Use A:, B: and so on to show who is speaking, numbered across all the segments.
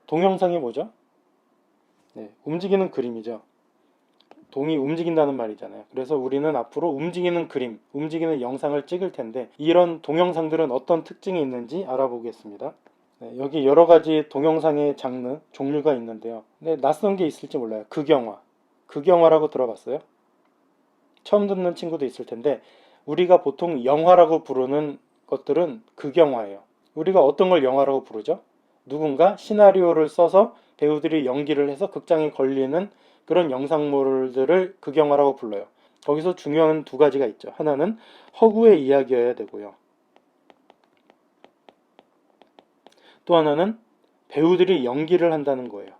A: 동영상이 뭐죠? 네, 움직이는 그림이죠. 동이 움직인다는 말이잖아요. 그래서 우리는 앞으로 움직이는 그림, 움직이는 영상을 찍을 텐데 이런 동영상들은 어떤 특징이 있는지 알아보겠습니다. 네, 여기 여러 가지 동영상의 장르, 종류가 있는데요. 네, 낯선 게 있을지 몰라요. 극영화. 극영화라고 들어봤어요? 처음 듣는 친구도 있을 텐데 우리가 보통 영화라고 부르는 것들은 극영화예요. 우리가 어떤 걸 영화라고 부르죠? 누군가 시나리오를 써서 배우들이 연기를 해서 극장에 걸리는 그런 영상물들을 극영화라고 불러요. 거기서 중요한 두 가지가 있죠. 하나는 허구의 이야기여야 되고요. 또 하나는 배우들이 연기를 한다는 거예요.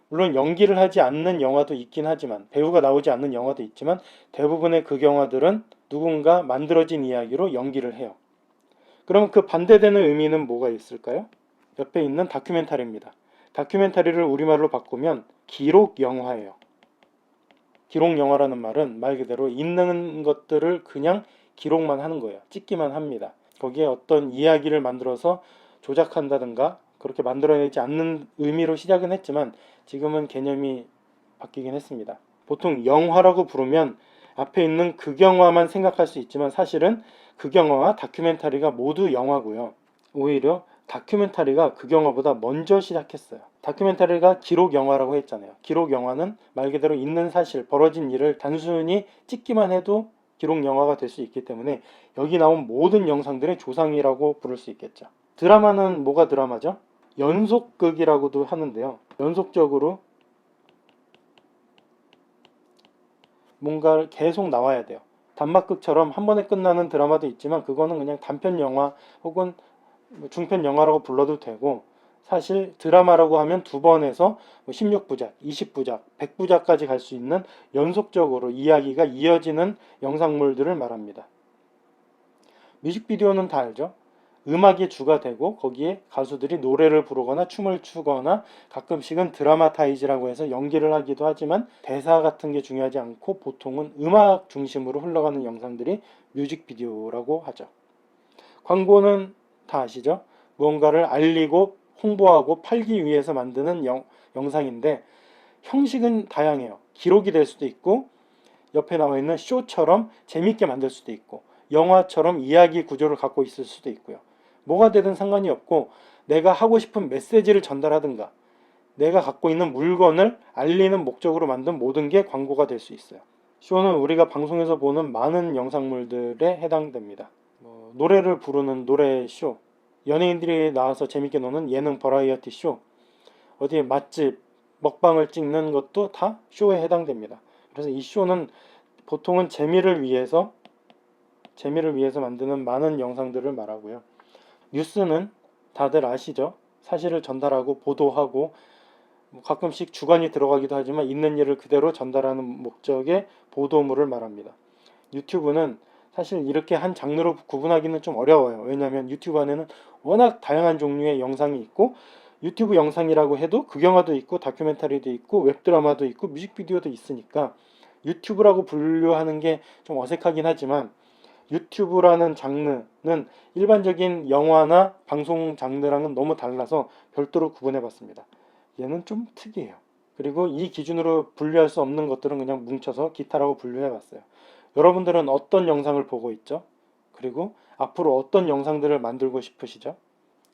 A: 물론 연기를 하지 않는 영화도 있긴 하지만, 배우가 나오지 않는 영화도 있지만 대부분의 극영화들은 누군가 만들어진 이야기로 연기를 해요. 그럼 그 반대되는 의미는 뭐가 있을까요? 옆에 있는 다큐멘터리입니다. 다큐멘터리를 우리말로 바꾸면 기록 영화예요. 기록 영화라는 말은 말 그대로 있는 것들을 그냥 기록만 하는 거예요. 찍기만 합니다. 거기에 어떤 이야기를 만들어서 조작한다든가 그렇게 만들어내지 않는 의미로 시작은 했지만 지금은 개념이 바뀌긴 했습니다. 보통 영화라고 부르면 앞에 있는 극영화만 생각할 수 있지만 사실은 극영화와 다큐멘터리가 모두 영화고요. 오히려 다큐멘터리가 극영화보다 먼저 시작했어요. 다큐멘터리가 기록 영화라고 했잖아요. 기록 영화는 말 그대로 있는 사실, 벌어진 일을 단순히 찍기만 해도 기록 영화가 될 수 있기 때문에 여기 나온 모든 영상들의 조상이라고 부를 수 있겠죠. 드라마는 뭐가 드라마죠? 연속극이라고도 하는데요. 연속적으로 뭔가 계속 나와야 돼요. 단막극처럼 한 번에 끝나는 드라마도 있지만 그거는 그냥 단편 영화 혹은 중편 영화라고 불러도 되고, 사실 드라마라고 하면 두 번에서 16부작, 20부작, 100부작까지 갈 수 있는 연속적으로 이야기가 이어지는 영상물들을 말합니다. 뮤직비디오는 다 알죠? 음악이 주가 되고 거기에 가수들이 노래를 부르거나 춤을 추거나 가끔씩은 드라마타이즈라고 해서 연기를 하기도 하지만 대사 같은 게 중요하지 않고 보통은 음악 중심으로 흘러가는 영상들이 뮤직비디오라고 하죠. 광고는 다 아시죠? 무언가를 알리고 홍보하고 팔기 위해서 만드는 영상인데 형식은 다양해요. 기록이 될 수도 있고 옆에 나와 있는 쇼처럼 재밌게 만들 수도 있고 영화처럼 이야기 구조를 갖고 있을 수도 있고요. 뭐가 되든 상관이 없고 내가 하고 싶은 메시지를 전달하든가 내가 갖고 있는 물건을 알리는 목적으로 만든 모든 게 광고가 될 수 있어요. 쇼는 우리가 방송에서 보는 많은 영상물들에 해당됩니다. 노래를 부르는 노래쇼, 연예인들이 나와서 재밌게 노는 예능 버라이어티 쇼, 어디에 맛집, 먹방을 찍는 것도 다 쇼에 해당됩니다. 그래서 이 쇼는 보통은 재미를 위해서 만드는 많은 영상들을 말하고요. 뉴스는 다들 아시죠? 사실을 전달하고 보도하고 가끔씩 주관이 들어가기도 하지만 있는 일을 그대로 전달하는 목적의 보도물을 말합니다. 유튜브는 사실 이렇게 한 장르로 구분하기는 좀 어려워요. 왜냐하면 유튜브 안에는 워낙 다양한 종류의 영상이 있고 유튜브 영상이라고 해도 극영화도 있고 다큐멘터리도 있고 웹드라마도 있고 뮤직비디오도 있으니까 유튜브라고 분류하는 게 좀 어색하긴 하지만 유튜브라는 장르는 일반적인 영화나 방송 장르랑은 너무 달라서 별도로 구분해 봤습니다. 얘는 좀 특이해요. 그리고 이 기준으로 분류할 수 없는 것들은 그냥 뭉쳐서 기타라고 분류해 봤어요. 여러분들은 어떤 영상을 보고 있죠? 그리고 앞으로 어떤 영상들을 만들고 싶으시죠?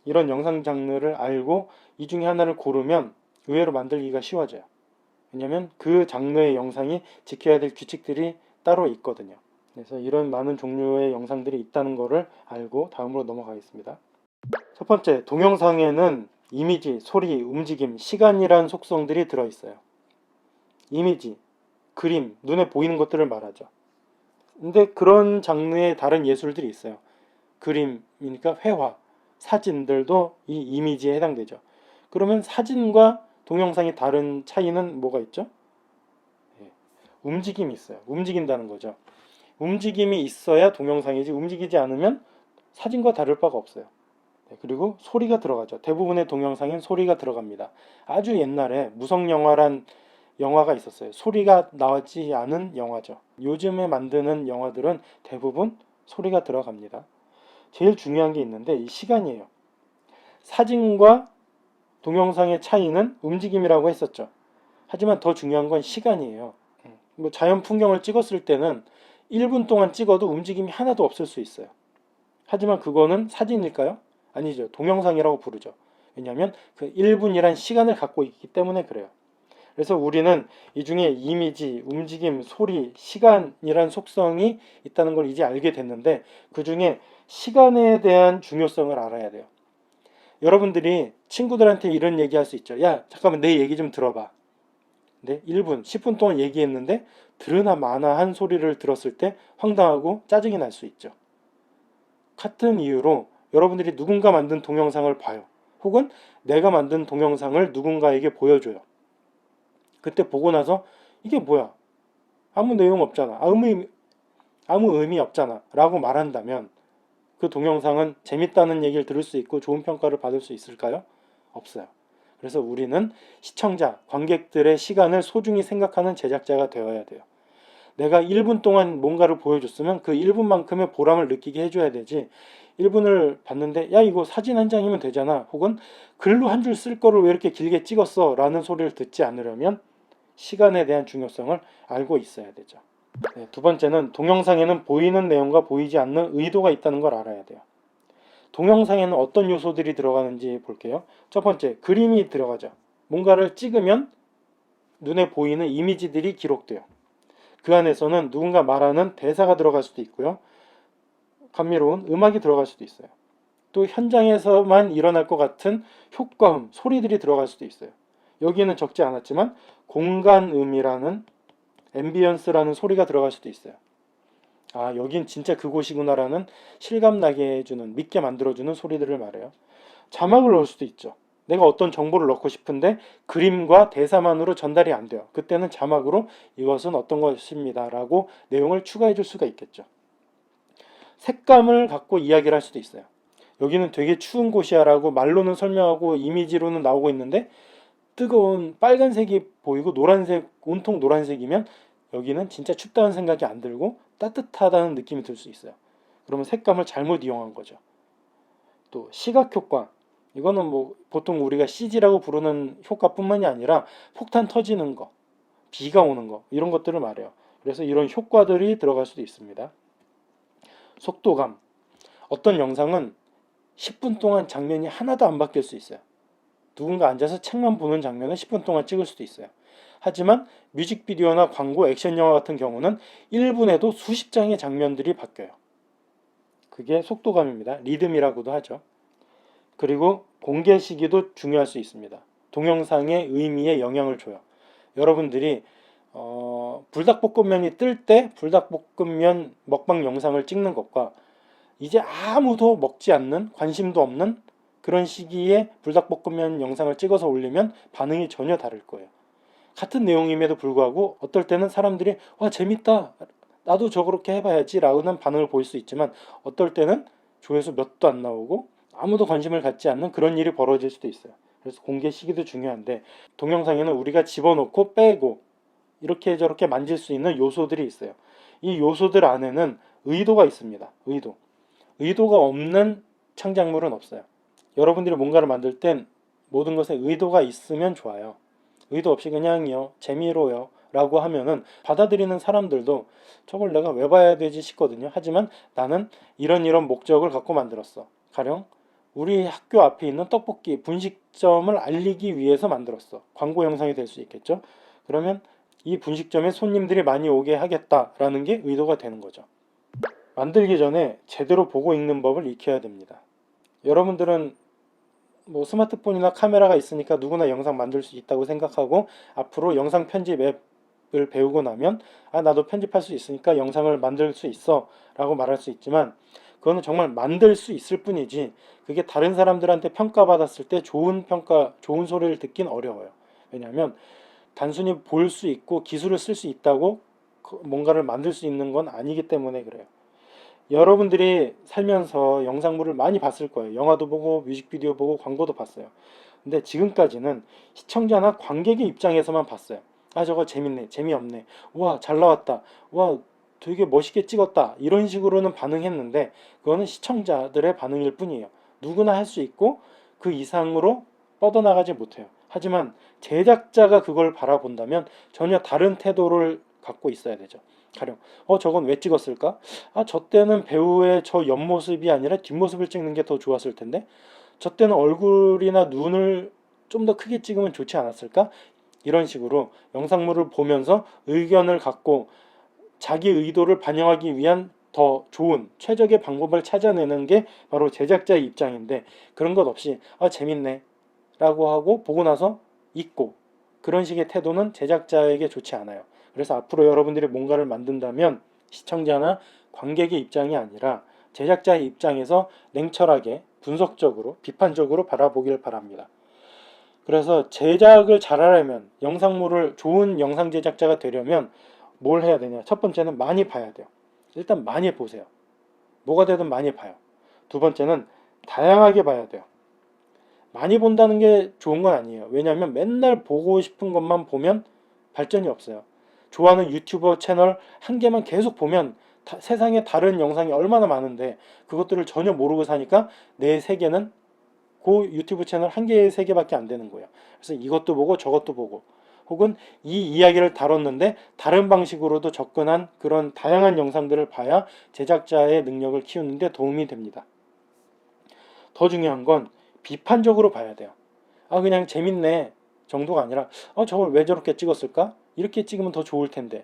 A: 이런 영상 장르를 알고 이 중에 하나를 고르면 의외로 만들기가 쉬워져요. 왜냐하면 그 장르의 영상이 지켜야 될 규칙들이 따로 있거든요. 그래서 이런 많은 종류의 영상들이 있다는 것을 알고 다음으로 넘어가겠습니다. 첫 번째, 동영상에는 이미지, 소리, 움직임, 시간이란 속성들이 들어있어요. 이미지, 그림, 눈에 보이는 것들을 말하죠. 근데 그런 장르의 다른 예술들이 있어요. 그림이니까 회화, 사진들도 이 이미지에 해당되죠. 그러면 사진과 동영상의 다른 차이는 뭐가 있죠? 움직임이 있어요. 움직인다는 거죠. 움직임이 있어야 동영상이지 움직이지 않으면 사진과 다를 바가 없어요. 그리고 소리가 들어가죠. 대부분의 동영상엔 소리가 들어갑니다. 아주 옛날에 무성영화란 영화가 있었어요. 소리가 나오지 않은 영화죠. 요즘에 만드는 영화들은 대부분 소리가 들어갑니다. 제일 중요한 게 있는데 이 시간이에요. 사진과 동영상의 차이는 움직임이라고 했었죠. 하지만 더 중요한 건 시간이에요. 뭐 자연 풍경을 찍었을 때는 1분 동안 찍어도 움직임이 하나도 없을 수 있어요. 하지만 그거는 사진일까요? 아니죠. 동영상이라고 부르죠. 왜냐하면 그 1분이란 시간을 갖고 있기 때문에 그래요. 그래서 우리는 이 중에 이미지, 움직임, 소리, 시간이란 속성이 있다는 걸 이제 알게 됐는데 그 중에 시간에 대한 중요성을 알아야 돼요. 여러분들이 친구들한테 이런 얘기 할 수 있죠. 야, 잠깐만 내 얘기 좀 들어봐. 네, 1분, 10분 동안 얘기했는데 들으나 마나 한 소리를 들었을 때 황당하고 짜증이 날 수 있죠. 같은 이유로 여러분들이 누군가 만든 동영상을 봐요. 혹은 내가 만든 동영상을 누군가에게 보여줘요. 그때 보고 나서 이게 뭐야? 아무 내용 없잖아. 아무 의미 없잖아. 라고 말한다면 그 동영상은 재밌다는 얘기를 들을 수 있고 좋은 평가를 받을 수 있을까요? 없어요. 그래서 우리는 시청자, 관객들의 시간을 소중히 생각하는 제작자가 되어야 돼요. 내가 1분 동안 뭔가를 보여줬으면 그 1분만큼의 보람을 느끼게 해줘야 되지 1분을 봤는데 야 이거 사진 한 장이면 되잖아 혹은 글로 한 줄 쓸 거를 왜 이렇게 길게 찍었어 라는 소리를 듣지 않으려면 시간에 대한 중요성을 알고 있어야 되죠. 네, 두 번째는 동영상에는 보이는 내용과 보이지 않는 의도가 있다는 걸 알아야 돼요. 동영상에는 어떤 요소들이 들어가는지 볼게요. 첫 번째, 그림이 들어가죠. 뭔가를 찍으면 눈에 보이는 이미지들이 기록돼요. 그 안에서는 누군가 말하는 대사가 들어갈 수도 있고요. 감미로운 음악이 들어갈 수도 있어요. 또 현장에서만 일어날 것 같은 효과음, 소리들이 들어갈 수도 있어요. 여기에는 적지 않았지만 공간음이라는 앰비언스라는 소리가 들어갈 수도 있어요. 아, 여긴 진짜 그곳이구나라는 실감나게 해주는, 믿게 만들어주는 소리들을 말해요. 자막을 넣을 수도 있죠. 내가 어떤 정보를 넣고 싶은데 그림과 대사만으로 전달이 안 돼요. 그때는 자막으로 이것은 어떤 것입니다 라고 내용을 추가해 줄 수가 있겠죠. 색감을 갖고 이야기를 할 수도 있어요. 여기는 되게 추운 곳이야 라고 말로는 설명하고 이미지로는 나오고 있는데 뜨거운 빨간색이 보이고 노란색, 온통 노란색이면 여기는 진짜 춥다는 생각이 안 들고 따뜻하다는 느낌이 들 수 있어요. 그러면 색감을 잘못 이용한 거죠. 또 시각 효과. 이거는 뭐 보통 우리가 CG라고 부르는 효과뿐만이 아니라 폭탄 터지는 거, 비가 오는 거 이런 것들을 말해요. 그래서 이런 효과들이 들어갈 수도 있습니다. 속도감. 어떤 영상은 10분 동안 장면이 하나도 안 바뀔 수 있어요. 누군가 앉아서 책만 보는 장면을 10분 동안 찍을 수도 있어요. 하지만 뮤직비디오나 광고, 액션 영화 같은 경우는 1분에도 수십 장의 장면들이 바뀌어요. 그게 속도감입니다. 리듬이라고도 하죠. 그리고 공개 시기도 중요할 수 있습니다. 동영상의 의미에 영향을 줘요. 여러분들이 불닭볶음면이 뜰 때 불닭볶음면 먹방 영상을 찍는 것과 이제 아무도 먹지 않는 관심도 없는 그런 시기에 불닭볶음면 영상을 찍어서 올리면 반응이 전혀 다를 거예요. 같은 내용임에도 불구하고 어떨 때는 사람들이 와 재밌다 나도 저렇게 해봐야지 라는 반응을 보일 수 있지만 어떨 때는 조회수 몇도 안 나오고 아무도 관심을 갖지 않는 그런 일이 벌어질 수도 있어요. 그래서 공개 시기도 중요한데 동영상에는 우리가 집어넣고 빼고 이렇게 저렇게 만질 수 있는 요소들이 있어요. 이 요소들 안에는 의도가 있습니다. 의도가 없는 창작물은 없어요. 여러분들이 뭔가를 만들 땐 모든 것에 의도가 있으면 좋아요. 의도 없이 그냥요 재미로요 라고 하면은 받아들이는 사람들도 저걸 내가 왜 봐야 되지 싶거든요. 하지만 나는 이런 목적을 갖고 만들었어. 가령 우리 학교 앞에 있는 떡볶이 분식점을 알리기 위해서 만들었어. 광고 영상이 될 수 있겠죠. 그러면 이 분식점에 손님들이 많이 오게 하겠다라는 게 의도가 되는 거죠. 만들기 전에 제대로 보고 읽는 법을 익혀야 됩니다. 여러분들은 뭐 스마트폰이나 카메라가 있으니까 누구나 영상 만들 수 있다고 생각하고 앞으로 영상 편집 앱을 배우고 나면 아 나도 편집할 수 있으니까 영상을 만들 수 있어 라고 말할 수 있지만 그거는 정말 만들 수 있을 뿐이지 그게 다른 사람들한테 평가받았을 때 좋은 소리를 듣긴 어려워요. 왜냐하면 단순히 볼 수 있고 기술을 쓸 수 있다고 뭔가를 만들 수 있는 건 아니기 때문에 그래요. 여러분들이 살면서 영상물을 많이 봤을 거예요. 영화도 보고 뮤직비디오 보고 광고도 봤어요. 근데 지금까지는 시청자나 관객의 입장에서만 봤어요. 아 저거 재밌네, 재미없네, 와 잘 나왔다, 와 되게 멋있게 찍었다 이런 식으로는 반응했는데 그거는 시청자들의 반응일 뿐이에요. 누구나 할 수 있고 그 이상으로 뻗어나가지 못해요. 하지만 제작자가 그걸 바라본다면 전혀 다른 태도를 갖고 있어야 되죠. 가령 저건 왜 찍었을까? 저 때는 배우의 저 옆모습이 아니라 뒷모습을 찍는 게 더 좋았을 텐데 저 때는 얼굴이나 눈을 좀 더 크게 찍으면 좋지 않았을까? 이런 식으로 영상물을 보면서 의견을 갖고 자기 의도를 반영하기 위한 더 좋은 최적의 방법을 찾아내는 게 바로 제작자의 입장인데, 그런 것 없이 재밌네 라고 하고 보고 나서 잊고, 그런 식의 태도는 제작자에게 좋지 않아요. 그래서 앞으로 여러분들이 뭔가를 만든다면 시청자나 관객의 입장이 아니라 제작자의 입장에서 냉철하게 분석적으로 비판적으로 바라보길 바랍니다. 그래서 제작을 잘하려면, 영상물을 좋은 영상 제작자가 되려면 뭘 해야 되냐? 첫 번째는 많이 봐야 돼요. 일단 많이 보세요. 뭐가 되든 많이 봐요. 두 번째는 다양하게 봐야 돼요. 많이 본다는 게 좋은 건 아니에요. 왜냐하면 맨날 보고 싶은 것만 보면 발전이 없어요. 좋아하는 유튜버 채널 한 개만 계속 보면 세상에 다른 영상이 얼마나 많은데 그것들을 전혀 모르고 사니까 내 세계는 그 유튜브 채널 한 개의 세계밖에 안 되는 거예요. 그래서 이것도 보고 저것도 보고, 혹은 이 이야기를 다뤘는데 다른 방식으로도 접근한 그런 다양한 영상들을 봐야 제작자의 능력을 키우는데 도움이 됩니다. 더 중요한 건 비판적으로 봐야 돼요. 그냥 재밌네 정도가 아니라 저걸 왜 저렇게 찍었을까? 이렇게 찍으면 더 좋을 텐데,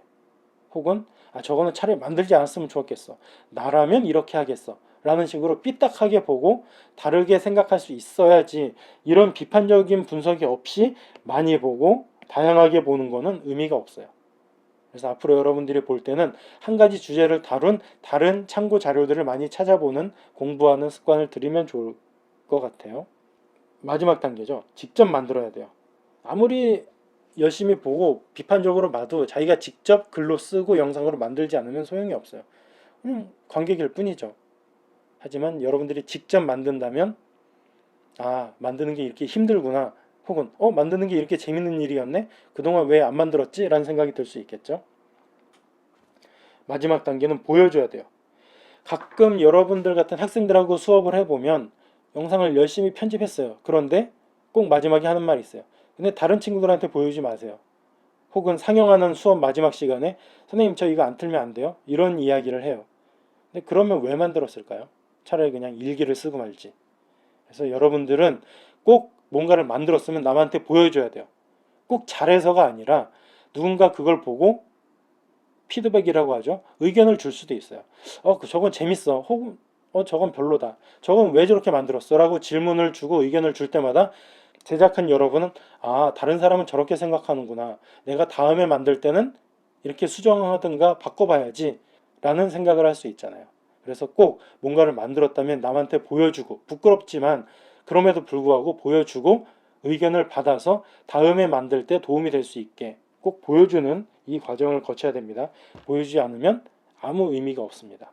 A: 혹은 저거는 차라리 만들지 않았으면 좋았겠어, 나라면 이렇게 하겠어 라는 식으로 삐딱하게 보고 다르게 생각할 수 있어야지, 이런 비판적인 분석이 없이 많이 보고 다양하게 보는 거는 의미가 없어요. 그래서 앞으로 여러분들이 볼 때는 한 가지 주제를 다룬 다른 참고 자료들을 많이 찾아보는, 공부하는 습관을 들이면 좋을 것 같아요. 마지막 단계죠. 직접 만들어야 돼요. 아무리 열심히 보고 비판적으로 봐도 자기가 직접 글로 쓰고 영상으로 만들지 않으면 소용이 없어요. 관객일 뿐이죠. 하지만 여러분들이 직접 만든다면 만드는 게 이렇게 힘들구나, 혹은 만드는 게 이렇게 재밌는 일이었네, 그동안 왜 안 만들었지? 라는 생각이 들 수 있겠죠. 마지막 단계는 보여줘야 돼요. 가끔 여러분들 같은 학생들하고 수업을 해보면 영상을 열심히 편집했어요. 그런데 꼭 마지막에 하는 말이 있어요. 근데 다른 친구들한테 보여주지 마세요. 혹은 상영하는 수업 마지막 시간에 선생님 저 이거 안 틀면 안 돼요? 이런 이야기를 해요. 근데 그러면 왜 만들었을까요? 차라리 그냥 일기를 쓰고 말지. 그래서 여러분들은 꼭 뭔가를 만들었으면 남한테 보여줘야 돼요. 꼭 잘해서가 아니라 누군가 그걸 보고 피드백이라고 하죠. 의견을 줄 수도 있어요. 저건 재밌어. 혹은 저건 별로다. 저건 왜 저렇게 만들었어? 라고 질문을 주고 의견을 줄 때마다 제작한 여러분은 다른 사람은 저렇게 생각하는구나, 내가 다음에 만들 때는 이렇게 수정하든가 바꿔봐야지 라는 생각을 할 수 있잖아요. 그래서 꼭 뭔가를 만들었다면 남한테 보여주고, 부끄럽지만 그럼에도 불구하고 보여주고 의견을 받아서 다음에 만들 때 도움이 될 수 있게 꼭 보여주는 이 과정을 거쳐야 됩니다. 보여주지 않으면 아무 의미가 없습니다.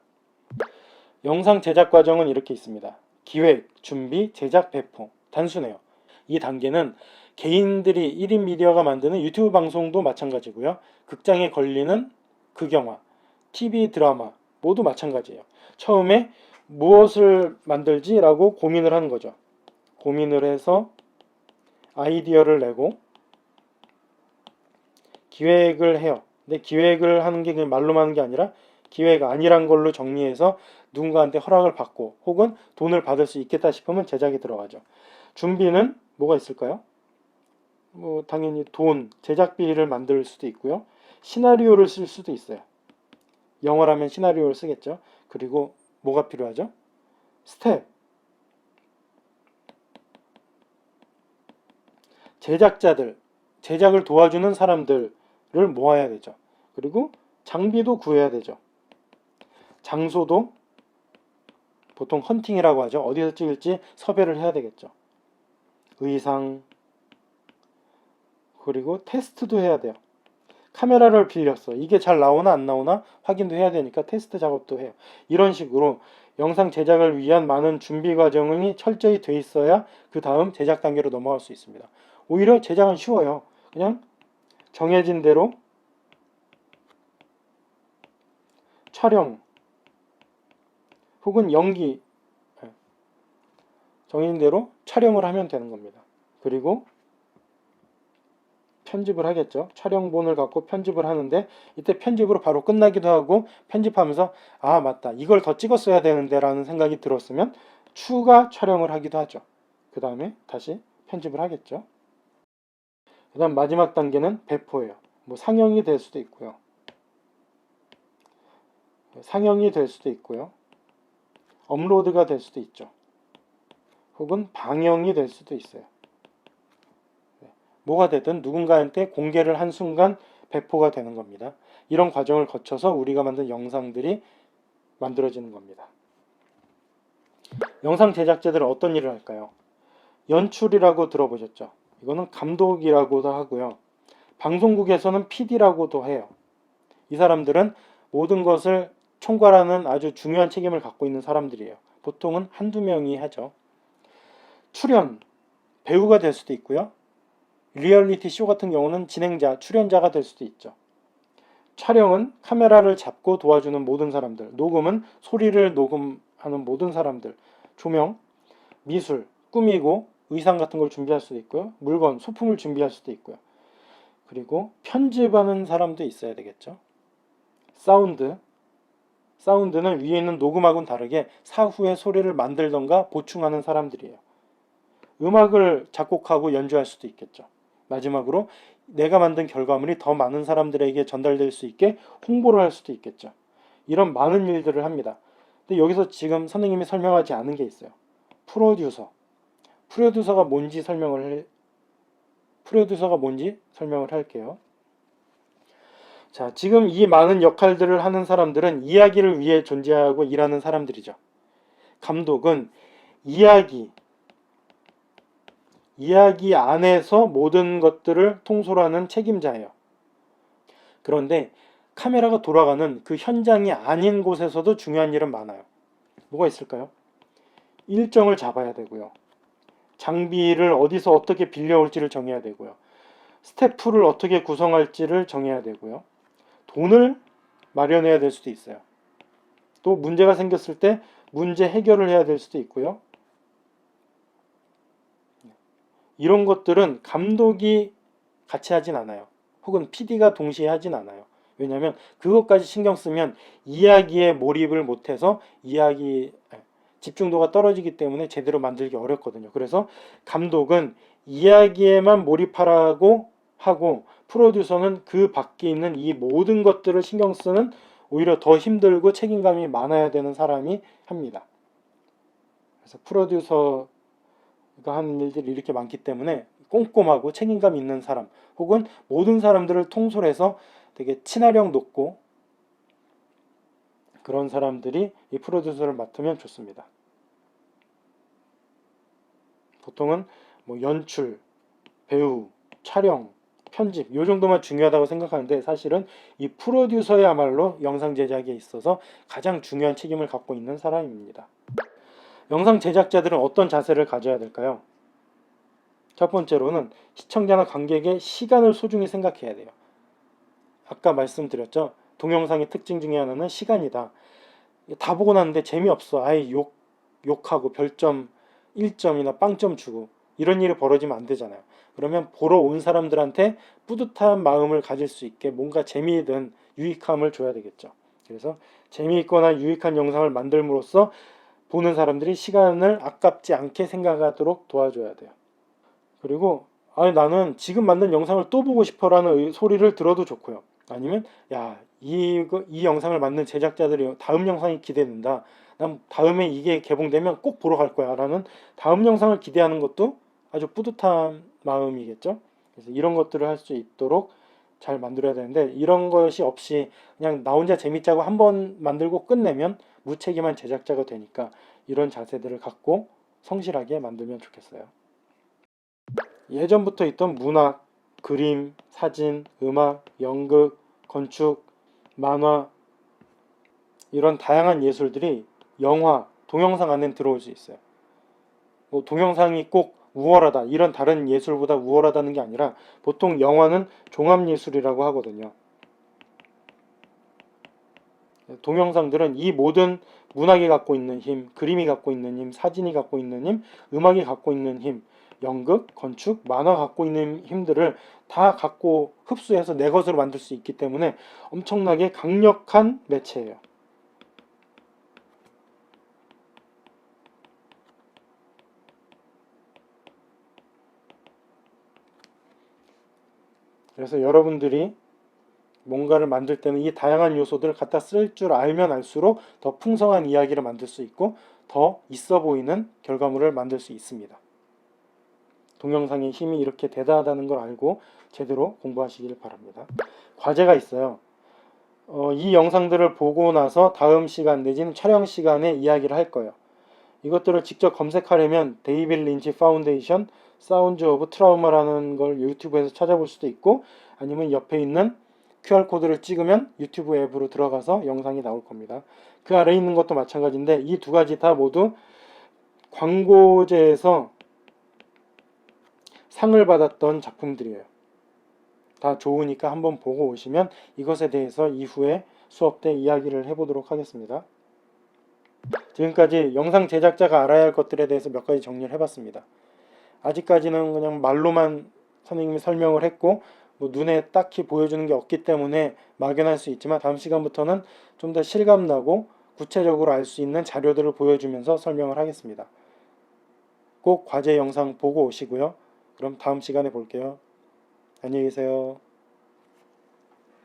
A: 영상 제작 과정은 이렇게 있습니다. 기획, 준비, 제작, 배포. 단순해요. 이 단계는 개인들이 1인 미디어가 만드는 유튜브 방송도 마찬가지고요. 극장에 걸리는 극영화, TV 드라마 모두 마찬가지예요. 처음에 무엇을 만들지라고 고민을 하는 거죠. 고민을 해서 아이디어를 내고 기획을 해요. 근데 기획을 하는 게 그냥 말로만 하는 게 아니라 기획 아니란 걸로 정리해서 누군가한테 허락을 받고 혹은 돈을 받을 수 있겠다 싶으면 제작에 들어가죠. 준비는 뭐가 있을까요? 당연히 돈, 제작비를 만들 수도 있고요. 시나리오를 쓸 수도 있어요. 영어라면 시나리오를 쓰겠죠. 그리고 뭐가 필요하죠? 스텝. 제작자들, 제작을 도와주는 사람들을 모아야 되죠. 그리고 장비도 구해야 되죠. 장소도 보통 헌팅이라고 하죠. 어디서 찍을지 섭외를 해야 되겠죠. 의상, 그리고 테스트도 해야 돼요. 카메라를 빌렸어. 이게 잘 나오나 안 나오나 확인도 해야 되니까 테스트 작업도 해요. 이런 식으로 영상 제작을 위한 많은 준비 과정이 철저히 돼 있어야 그 다음 제작 단계로 넘어갈 수 있습니다. 오히려 제작은 쉬워요. 그냥 정해진 대로 촬영 혹은 연기, 정해진 대로 촬영을 하면 되는 겁니다. 그리고 편집을 하겠죠. 촬영본을 갖고 편집을 하는데 이때 편집으로 바로 끝나기도 하고 편집하면서 아 맞다 이걸 더 찍었어야 되는데 라는 생각이 들었으면 추가 촬영을 하기도 하죠. 그 다음에 다시 편집을 하겠죠. 그 다음 마지막 단계는 배포예요. 뭐 상영이 될 수도 있고요. 상영이 될 수도 있고요. 업로드가 될 수도 있죠. 혹은 방영이 될 수도 있어요. 뭐가 되든 누군가한테 공개를 한 순간 배포가 되는 겁니다. 이런 과정을 거쳐서 우리가 만든 영상들이 만들어지는 겁니다. 영상 제작자들은 어떤 일을 할까요? 연출이라고 들어보셨죠? 이거는 감독이라고도 하고요. 방송국에서는 PD라고도 해요. 이 사람들은 모든 것을 총괄하는 아주 중요한 책임을 갖고 있는 사람들이에요. 보통은 한두 명이 하죠. 출연, 배우가 될 수도 있고요. 리얼리티 쇼 같은 경우는 진행자, 출연자가 될 수도 있죠. 촬영은 카메라를 잡고 도와주는 모든 사람들, 녹음은 소리를 녹음하는 모든 사람들, 조명, 미술, 꾸미고 의상 같은 걸 준비할 수도 있고요. 물건, 소품을 준비할 수도 있고요. 그리고 편집하는 사람도 있어야 되겠죠. 사운드는 위에 있는 녹음하고는 다르게 사후에 소리를 만들던가 보충하는 사람들이에요. 음악을 작곡하고 연주할 수도 있겠죠. 마지막으로 내가 만든 결과물이 더 많은 사람들에게 전달될 수 있게 홍보를 할 수도 있겠죠. 이런 많은 일들을 합니다. 근데 여기서 지금 선생님이 설명하지 않은 게 있어요. 프로듀서가 뭔지 설명을 할게요. 자, 지금 이 많은 역할들을 하는 사람들은 이야기를 위해 존재하고 일하는 사람들이죠. 감독은 이야기 안에서 모든 것들을 통솔하는 책임자예요. 그런데 카메라가 돌아가는 그 현장이 아닌 곳에서도 중요한 일은 많아요. 뭐가 있을까요? 일정을 잡아야 되고요. 장비를 어디서 어떻게 빌려올지를 정해야 되고요. 스태프를 어떻게 구성할지를 정해야 되고요. 돈을 마련해야 될 수도 있어요. 또 문제가 생겼을 때 문제 해결을 해야 될 수도 있고요. 이런 것들은 감독이 같이 하진 않아요. 혹은 PD가 동시에 하진 않아요. 왜냐하면 그것까지 신경 쓰면 이야기에 몰입을 못해서 집중도가 떨어지기 때문에 제대로 만들기 어렵거든요. 그래서 감독은 이야기에만 몰입하라고 하고 프로듀서는 그 밖에 있는 이 모든 것들을 신경 쓰는 오히려 더 힘들고 책임감이 많아야 되는 사람이 합니다. 그래서 프로듀서가 하는 일들이 이렇게 많기 때문에 꼼꼼하고 책임감 있는 사람 혹은 모든 사람들을 통솔해서 되게 친화력 높고 그런 사람들이 이 프로듀서를 맡으면 좋습니다. 보통은 뭐 연출, 배우, 촬영, 편집 이 정도만 중요하다고 생각하는데 사실은 이 프로듀서야말로 영상 제작에 있어서 가장 중요한 책임을 갖고 있는 사람입니다. 영상 제작자들은 어떤 자세를 가져야 될까요? 첫 번째로는 시청자나 관객의 시간을 소중히 생각해야 돼요. 아까 말씀드렸죠. 동영상의 특징 중에 하나는 시간이다. 다 보고 났는데 재미없어. 아예 욕하고 별점 1점이나 빵점 주고 이런 일이 벌어지면 안 되잖아요. 그러면 보러 온 사람들한테 뿌듯한 마음을 가질 수 있게 뭔가 재미든 유익함을 줘야 되겠죠. 그래서 재미있거나 유익한 영상을 만들므로써 보는 사람들이 시간을 아깝지 않게 생각하도록 도와줘야 돼요. 그리고 아니 나는 지금 만든 영상을 또 보고 싶어라는 소리를 들어도 좋고요. 아니면 야, 이 영상을 만든 제작자들이 다음 영상이 기대된다. 난 다음에 이게 개봉되면 꼭 보러 갈 거야 라는 다음 영상을 기대하는 것도 아주 뿌듯한 마음이겠죠. 그래서 이런 것들을 할 수 있도록 잘 만들어야 되는데 이런 것이 없이 그냥 나 혼자 재밌자고 한번 만들고 끝내면 무책임한 제작자가 되니까 이런 자세들을 갖고 성실하게 만들면 좋겠어요. 예전부터 있던 문학, 그림, 사진, 음악, 연극, 건축, 만화 이런 다양한 예술들이 영화, 동영상 안에 들어올 수 있어요. 뭐 동영상이 꼭 우월하다 이런 다른 예술보다 우월하다는 게 아니라 보통 영화는 종합예술이라고 하거든요. 동영상들은 이 모든 문학이 갖고 있는 힘, 그림이 갖고 있는 힘, 사진이 갖고 있는 힘, 음악이 갖고 있는 힘 연극, 건축, 만화 갖고 있는 힘들을 다 갖고 흡수해서 내 것으로 만들 수 있기 때문에 엄청나게 강력한 매체예요. 그래서 여러분들이 뭔가를 만들 때는 이 다양한 요소들을 갖다 쓸 줄 알면 알수록 더 풍성한 이야기를 만들 수 있고 더 있어 보이는 결과물을 만들 수 있습니다. 동영상의 힘이 이렇게 대단하다는 걸 알고 제대로 공부하시길 바랍니다. 과제가 있어요. 이 영상들을 보고 나서 다음 시간 내지는 촬영 시간에 이야기를 할 거예요. 이것들을 직접 검색하려면 데이빗 린치 파운데이션 사운드 오브 트라우마라는 걸 유튜브에서 찾아볼 수도 있고 아니면 옆에 있는 QR코드를 찍으면 유튜브 앱으로 들어가서 영상이 나올 겁니다. 그 아래에 있는 것도 마찬가지인데 이 두 가지 다 모두 광고제에서 상을 받았던 작품들이에요. 다 좋으니까 한번 보고 오시면 이것에 대해서 이후에 수업 때 이야기를 해보도록 하겠습니다. 지금까지 영상 제작자가 알아야 할 것들에 대해서 몇 가지 정리를 해봤습니다. 아직까지는 그냥 말로만 선생님이 설명을 했고 뭐 눈에 딱히 보여주는 게 없기 때문에 막연할 수 있지만 다음 시간부터는 좀 더 실감나고 구체적으로 알 수 있는 자료들을 보여주면서 설명을 하겠습니다. 꼭 과제 영상 보고 오시고요. 그럼 다음 시간에 볼게요. 안녕히 계세요.